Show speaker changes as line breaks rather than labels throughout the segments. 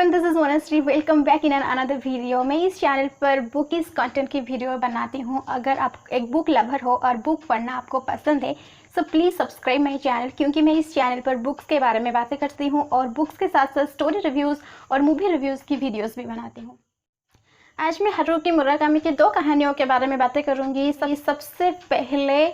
Everyone, this is Monashree. Welcome back in another video. मैं इस channel पर बुक इस कंटेंट की वीडियो बनाती हूँ। अगर आप एक बुक लवर हो और बुक पढ़ना आपको पसंद है so please subscribe my channel, क्योंकि मैं इस चैनल पर बुक्स के बारे में बातें करती हूँ और बुक्स के साथ साथ स्टोरी रिव्यूज़ और मूवी रिव्यूज़ की वीडियोज़ भी बनाती हूँ। आज मैं हारुकी मुराकामी की 2 कहानियों के बारे में बातें करूँगी। सबसे पहले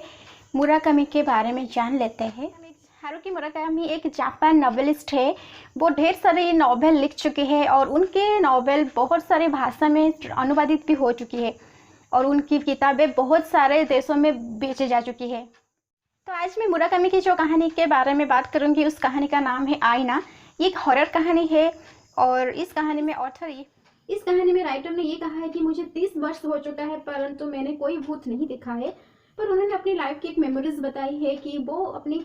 मुराकामी के बारे में जान लेते हैं। हारुकी मुराकामी एक जापान नॉवेलिस्ट है। वो ढेर सारे नॉवेल लिख चुके हैं और उनके नॉवेल बहुत सारे भाषा में अनुवादित भी हो चुकी है और उनकी किताबें बहुत सारे देशों में बेची जा चुकी है। तो आज मैं मुराकामी की जो कहानी के बारे में बात करूंगी उस कहानी का नाम है आईना। ये एक हॉरर कहानी है और इस कहानी में राइटर ने ये कहा है कि मुझे 30 वर्ष हो चुका है परंतु मैंने कोई भूत नहीं देखा है। पर उन्होंने अपनी लाइफ की एक मेमोरीज बताई है कि वो अपनी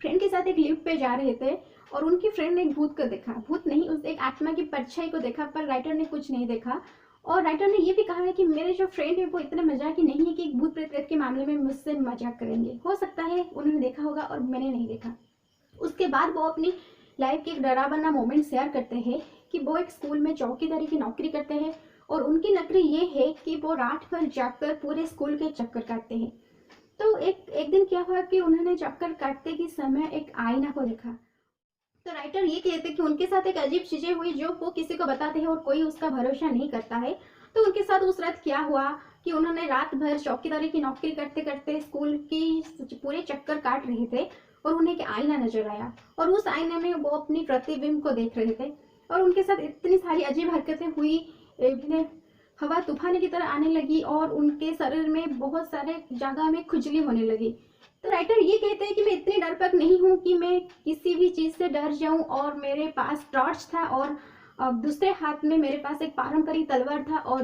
फ्रेंड के साथ एक लिफ्ट पे जा रहे थे और उनकी फ्रेंड ने एक भूत को देखा, भूत नहीं उस एक आत्मा की परछाई को देखा, पर राइटर ने कुछ नहीं देखा। और राइटर ने ये भी कहा है कि मेरे जो फ्रेंड है वो इतने मजाकी नहीं है कि एक भूत प्रेत के मामले में मुझसे मजाक करेंगे। हो सकता है उन्होंने देखा होगा और मैंने नहीं देखा। उसके बाद वो अपनी लाइफ के एक डरावना मोमेंट शेयर करते हैं कि वो एक स्कूल में चौकीदारी की नौकरी करते हैं और उनकी नौकरी ये है कि वो रात भर जाकर पूरे स्कूल के चक्कर काटते हैं। तो एक दिन क्या हुआ कि उन्होंने चक्कर काटते के समय एक आईना को देखा। तो राइटर ये कहते हैं कि उनके साथ एक अजीब चीजें हुई जो वो किसी को बताते हैं और कोई उसका भरोसा नहीं करता है। तो उनके साथ उस रात क्या हुआ कि उन्होंने रात भर चौकीदारी की नौकरी करते करते स्कूल की पूरे चक्कर काट रहे थे और उन्हें एक आईना नजर आया और उस आईने में वो अपनी प्रतिबिंब को देख रहे थे और उनके साथ इतनी सारी अजीब हरकतें हुई, हवा तूफान की तरह आने लगी और उनके शरीर में बहुत सारे जगह में खुजली होने लगी। तो राइटर ये कहते हैं कि मैं इतनी डरपोक नहीं हूँ कि मैं किसी भी चीज़ से डर जाऊँ और मेरे पास टॉर्च था और दूसरे हाथ में मेरे पास एक पारंपरिक तलवार था और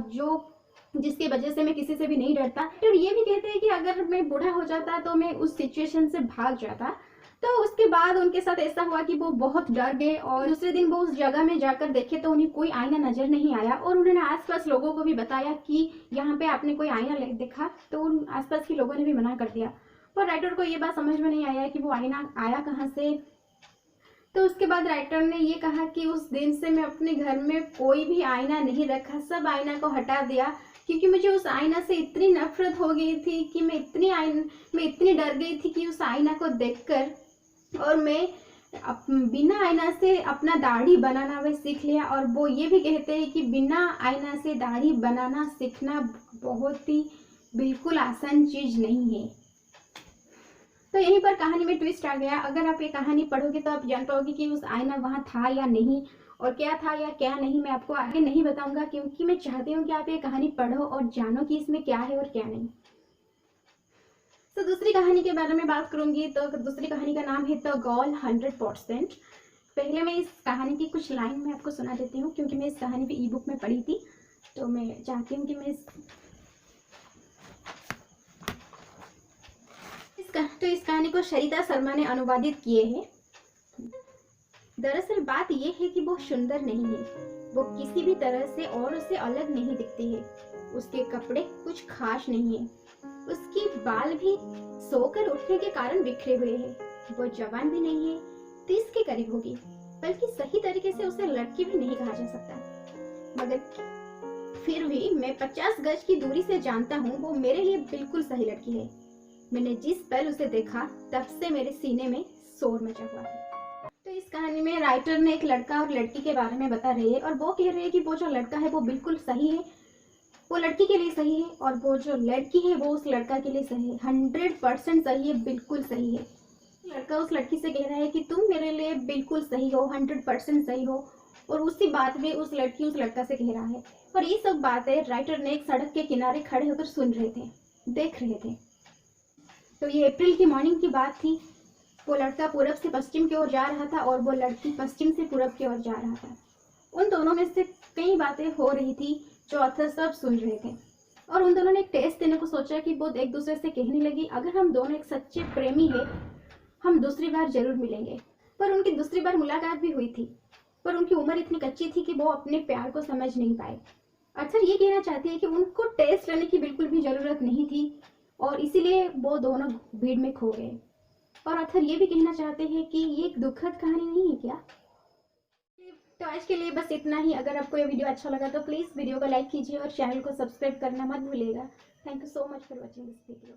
जिसकी वजह से मैं किसी से भी नहीं डरता। तो ये भी कहते हैं कि अगर मैं बूढ़ा हो जाता तो मैं उस सिचुएशन से भाग जाता। तो उसके बाद उनके साथ ऐसा हुआ कि वो बहुत डर गए और दूसरे दिन वो उस जगह में जाकर देखे तो उन्हें कोई आईना नजर नहीं आया और उन्होंने आसपास लोगों को भी बताया कि यहाँ पे आपने कोई आईना देखा, तो उन आसपास के लोगों ने भी मना कर दिया। पर राइटर को ये बात समझ में नहीं आया कि वो आईना आया कहाँ से। तो उसके बाद राइटर ने ये कहा कि उस दिन से मैं अपने घर में कोई भी आईना नहीं रखा, सब आईना को हटा दिया क्योंकि मुझे उस आईना से इतनी नफरत हो गई थी कि मैं इतनी डर गई थी कि उस आईना को देखकर, और मैं बिना आईना से अपना दाढ़ी बनाना भी सीख लिया। और वो ये भी कहते हैं कि बिना आईना से दाढ़ी बनाना सीखना बहुत ही बिल्कुल आसान चीज नहीं है। तो यहीं पर कहानी में ट्विस्ट आ गया। अगर आप ये कहानी पढ़ोगे तो आप जान पाओगे कि उस आईना वहाँ था या नहीं और क्या था या क्या नहीं। मैं आपको आगे नहीं बताऊंगा क्योंकि मैं चाहती हूँ कि आप ये कहानी पढ़ो और जानो कि इसमें क्या है और क्या नहीं। तो दूसरी कहानी के बारे में बात करूंगी। तो दूसरी कहानी का नाम है द गर्ल 100%। पहले मैं इस कहानी की कुछ लाइन में आपको सुना देती हूँ क्योंकि मैं इस कहानी भी ई बुक में पढ़ी थी, तो मैं चाहती हूँ कि मैं इस कहानी को शरिता शर्मा ने अनुवादित किए हैं। दरअसल बात यह है कि वो सुंदर नहीं है, वो किसी भी तरह से और से अलग नहीं दिखती है। उसके कपड़े कुछ खास नहीं है, उसकी बाल भी सोकर उठने के कारण बिखरे हुए हैं। वो जवान भी नहीं है, 30 के करीब होगी, बल्कि सही तरीके से उसे लड़की भी नहीं कहा जा सकता। मगर फिर भी मैं 50 गज की दूरी से जानता हूँ वो मेरे लिए बिल्कुल सही लड़की है। मैंने जिस पल उसे देखा तब से मेरे सीने में शोर मचा हुआ है। तो इस कहानी में राइटर ने एक लड़का और लड़की के बारे में बता रही है और वो कह रही है कि वो जो लड़का है वो बिल्कुल सही है, वो लड़की के लिए सही है, और वो जो लड़की है वो उस लड़का के लिए सही है। 100% सही है, बिल्कुल सही है। लड़का उस लड़की से कह रहा है कि तुम मेरे लिए बिल्कुल सही हो, 100% सही हो, और उसी बात में उस लड़की उस लड़का से कह रहा है। और ये सब बातें राइटर ने एक सड़क के किनारे खड़े होकर सुन रहे थे, देख रहे थे। तो ये अप्रैल की मॉर्निंग की बात थी। वो लड़का पूरब से पश्चिम की ओर जा रहा था और वो लड़की पश्चिम से पूरब की ओर जा रहा था। उन दोनों में से कई बातें हो रही थी जो ऑथर सब सुन रहे थे और उन दोनों ने एक टेस्ट देने को सोचा कि वो एक दूसरे से कहने लगी अगर हम दोनों एक सच्चे प्रेमी है हम दूसरी बार जरूर मिलेंगे। पर उनकी दूसरी बार मुलाकात भी हुई थी, पर उनकी उम्र इतनी कच्ची थी कि वो अपने प्यार को समझ नहीं पाए। अर्थर ये कहना चाहती है कि उनको टेस्ट लेने की बिल्कुल भी जरूरत नहीं थी और इसीलिए वो दोनों भीड़ में खो गए। और अर्थर ये भी कहना चाहते हैं कि ये एक दुखद कहानी नहीं है क्या? तो आज के लिए बस इतना ही। अगर आपको ये वीडियो अच्छा लगा तो प्लीज़ वीडियो को लाइक कीजिए और चैनल को सब्सक्राइब करना मत भूलिएगा। Thank you so much for watching this video.